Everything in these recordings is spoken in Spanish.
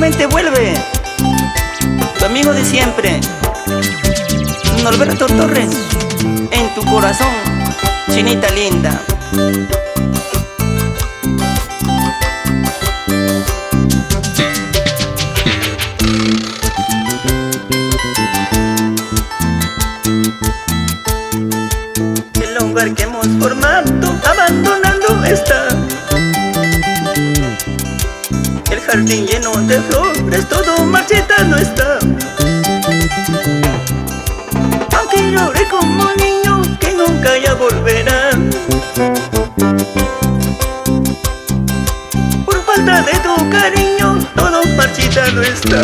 nuevamente vuelve tu amigo de siempre, Norberto Torres, en tu corazón, chinita linda. El hogar que hemos formado abandonado está, el jardín lleno de flores todo marchitado está. Aunque llore como niño que nunca ya volverá, por falta de tu cariño todo marchitado está.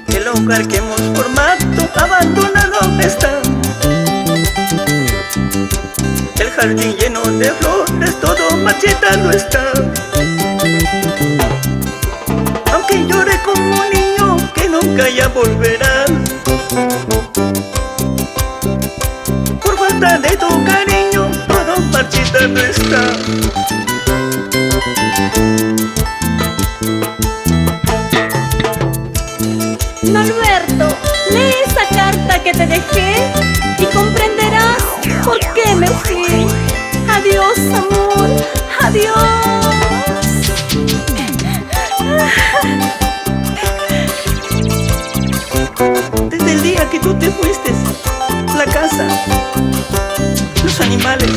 El hogar que hemos formado abandonado está, el jardín lleno de flores todo marchitado está. Aunque llore como un niño que nunca ya volverá, por falta de tu cariño todo marchitado está. Norberto, lee esa carta que te dejé y comprenderás por qué me fui. Adiós, amor, adiós. Desde el día que tú te fuiste, la casa, los animales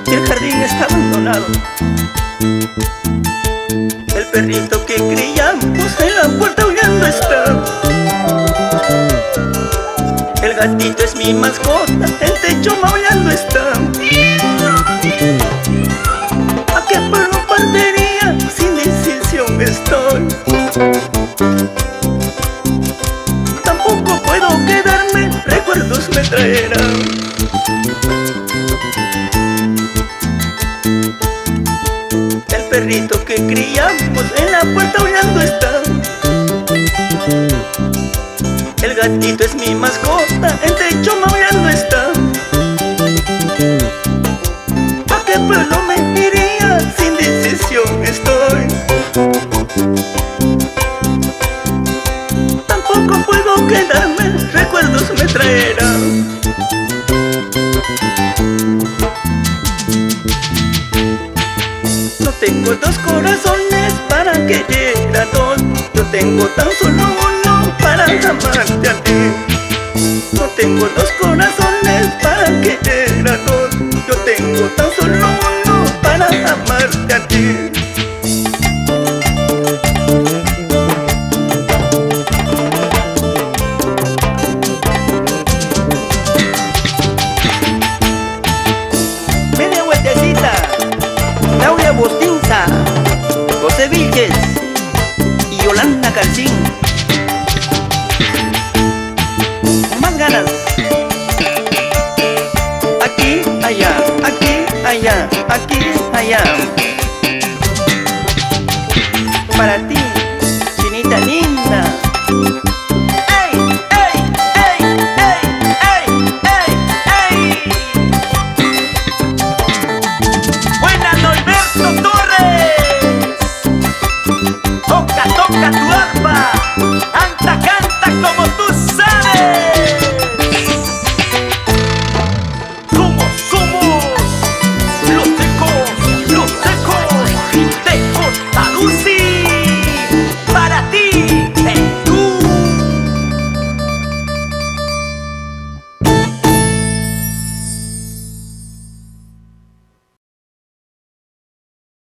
y el jardín está abandonado. El perrito que criamos en la puerta aullando está, el gatito es mi mascota, el techo maullando está. ¿A qué pueblo partiría? Sin decisión estoy. Tampoco puedo quedarme, recuerdos me traerán. El perrito que criamos en la puerta aullando está, el gatito es mi mascota, el techo maullando está. ¿A qué pueblo me iría? Sin decisión estoy. Tampoco puedo quedarme, recuerdos me traerán. No tengo dos corazones para que llegue a dos, yo tengo tan solo uno para amarte a ti. No tengo dos corazones para que llegue a dos, yo tengo tan solo uno para amarte a ti. Media vueltecita, Laura Bostinza, José Vilches y Yolanda Calcín. Más ganas. Aquí, allá, aquí, allá, aquí, allá. Para ti, chinita linda. ¡Ey, ey, ey, ey, ey, ey, ey! ¡Buena, Norberto Torres! Toca, toca tu arpa, canta, canta como tú sabes.